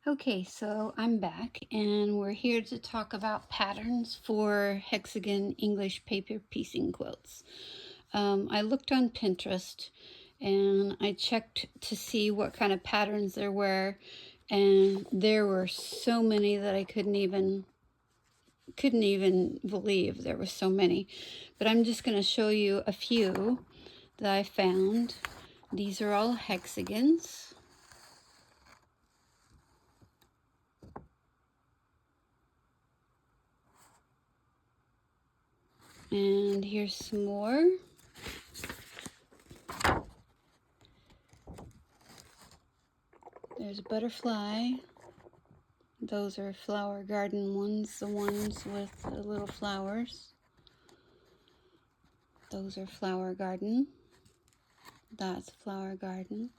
Okay, so I'm back and we're here to talk about patterns for Hexagon English Paper Piecing quilts. I looked on Pinterest and I checked to see what kind of patterns there were, and there were so many that I couldn't even believe there were so many. But I'm just going to show you a few that I found. These are all hexagons. And here's some more. There's a butterfly. Those are flower garden ones, the ones with the little flowers. Those are flower garden. That's flower garden.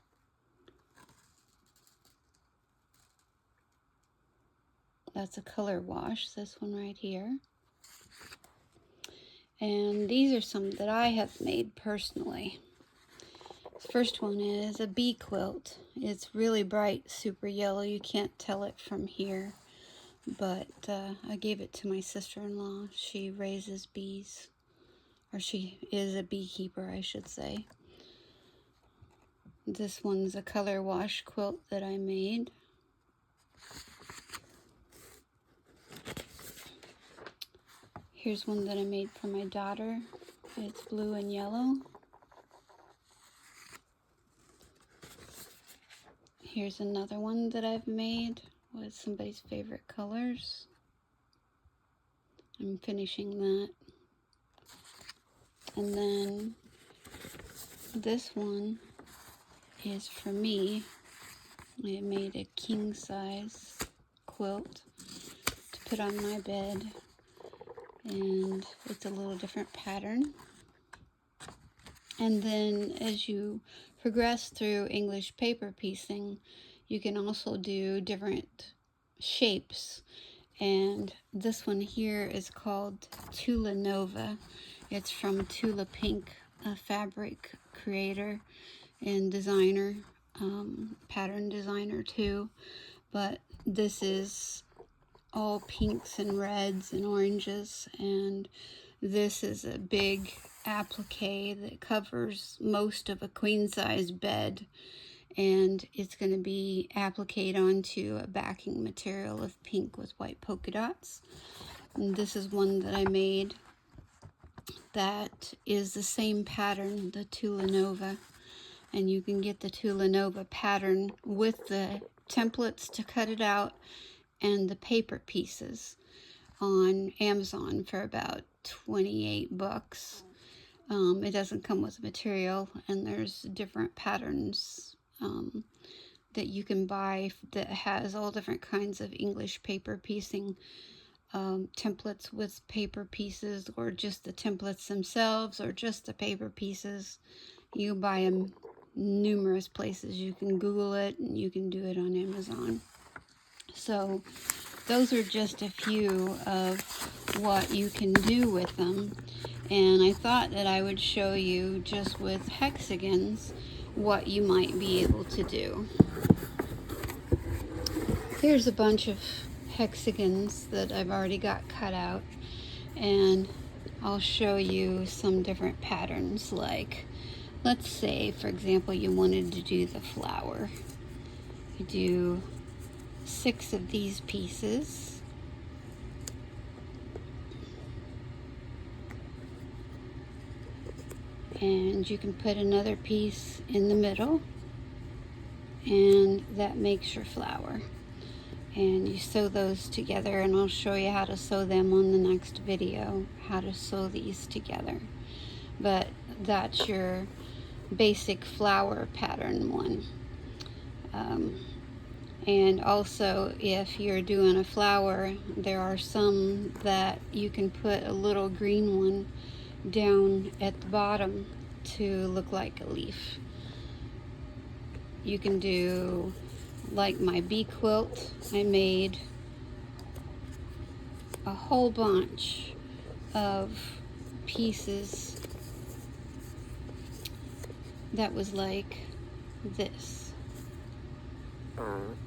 That's a color wash, this one right here. And these are some that I have made personally. The first one is a bee quilt. It's really bright, super yellow. You can't tell it from here, but I gave it to my sister-in-law. She raises bees, or she is a beekeeper, I should say. This one's a color wash quilt that I made. Here's one that I made for my daughter. It's blue and yellow. Here's another one that I've made with somebody's favorite colors. I'm finishing that. And then this one is for me. I made a king size quilt to put on my bed, and it's a little different pattern. And then as you progress through English paper piecing, you can also do different shapes. And this one here is called Tula Nova. It's from Tula Pink, a fabric creator and designer, pattern designer too. But this is all pinks and reds and oranges, and this is a big applique that covers most of a queen size bed, and it's going to be appliqued onto a backing material of pink with white polka dots. And this is one that I made that is the same pattern, the Tula Nova, and you can get the Tula Nova pattern with the templates to cut it out and the paper pieces on Amazon for about 28 bucks. It doesn't come with material, and there's different patterns that you can buy that has all different kinds of English paper piecing templates with paper pieces, or just the templates themselves, or just the paper pieces. You buy them numerous places. You can Google it, and you can do it on Amazon. So those are just a few of what you can do with them, and I thought that I would show you just with hexagons what you might be able to do. Here's a bunch of hexagons that I've already got cut out, and I'll show you some different patterns. Like, let's say for example you wanted to do the flower. You do 6 of these pieces, and you can put another piece in the middle, and that makes your flower. And you sew those together, and I'll show you how to sew them on the next video, how to sew these together. But that's your basic flower pattern one. And also, if you're doing a flower, there are some that you can put a little green one down at the bottom to look like a leaf. You can do like my bee quilt. I made a whole bunch of pieces that was like this.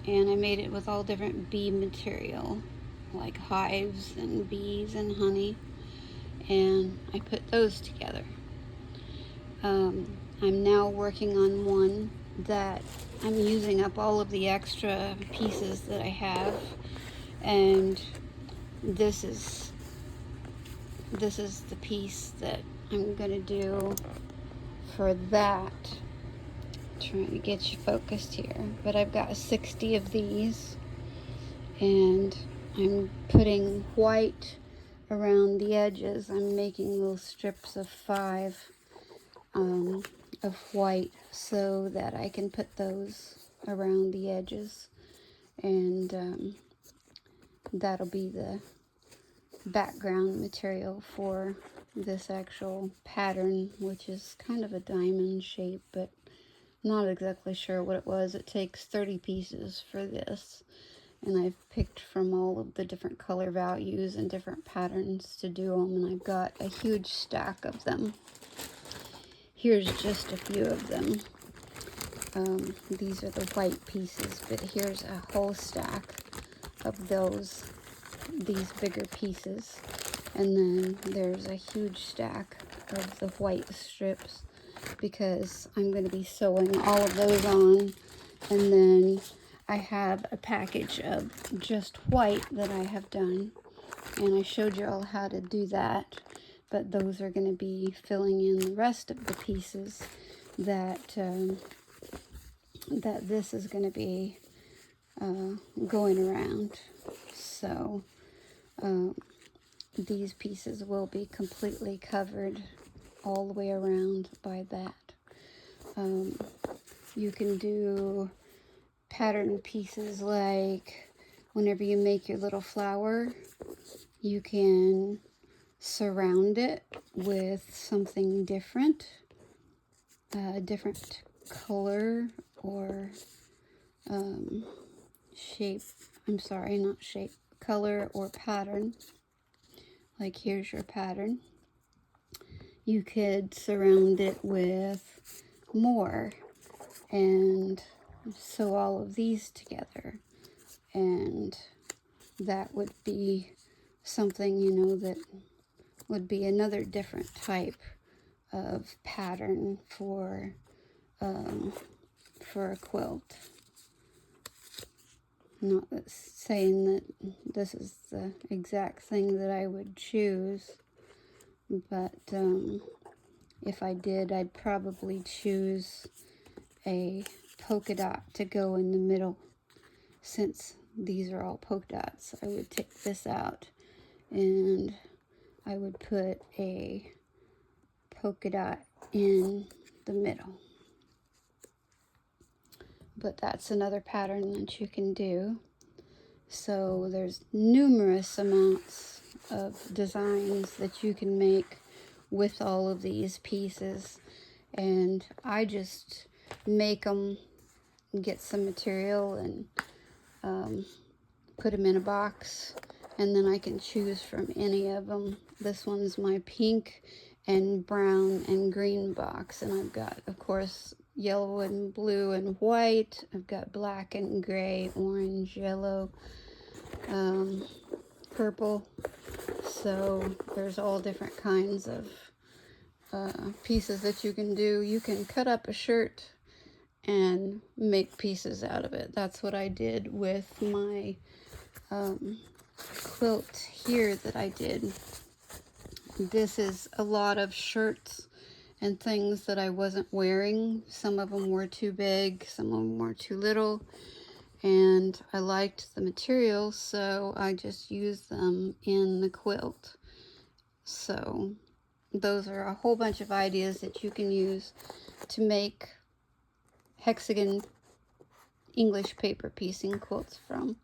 And I made it with all different bee material, like hives and bees and honey, and I put those together. I'm now working on one that I'm using up all of the extra pieces that I have, and this is the piece that I'm gonna do for that. Trying to get you focused here, but I've got 60 of these, and I'm putting white around the edges. I'm making little strips of 5 of white so that I can put those around the edges, and that'll be the background material for this actual pattern, which is kind of a diamond shape, but not exactly sure what it was. It takes 30 pieces for this, and I've picked from all of the different color values and different patterns to do them, and I've got a huge stack of them. Here's just a few of them. These are the white pieces, but here's a whole stack of these bigger pieces, and then there's a huge stack of the white strips, because I'm going to be sewing all of those on. And then I have a package of just white that I have done, and I showed you all how to do that, but those are going to be filling in the rest of the pieces that that this is going to be going around. So these pieces will be completely covered all the way around by that. You can do pattern pieces like whenever you make your little flower, you can surround it with something different, different color or shape. I'm sorry, not shape, color or pattern. Like here's your pattern. You could surround it with more and sew all of these together, and that would be something, you know, that would be another different type of pattern for a quilt. Not saying that this is the exact thing that I would choose, but if I did, I'd probably choose a polka dot to go in the middle. Since these are all polka dots, I would take this out and I would put a polka dot in the middle. But that's another pattern that you can do. So there's numerous amounts of designs that you can make with all of these pieces, and I just make them, get some material and put them in a box, and then I can choose from any of them. This one's my pink and brown and green box, and I've got, of course, yellow and blue and white. I've got black and gray, orange, yellow, purple. So there's all different kinds of pieces that you can do. You can cut up a shirt and make pieces out of it. That's what I did with my quilt here that I did. This is a lot of shirts and things that I wasn't wearing. Some of them were too big, some of them were too little, and I liked the material, so I just used them in the quilt. So those are a whole bunch of ideas that you can use to make Hexagon English paper piecing quilts from.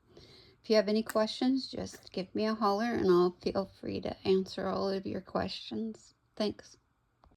If you have any questions, just give me a holler and I'll feel free to answer all of your questions. Thanks.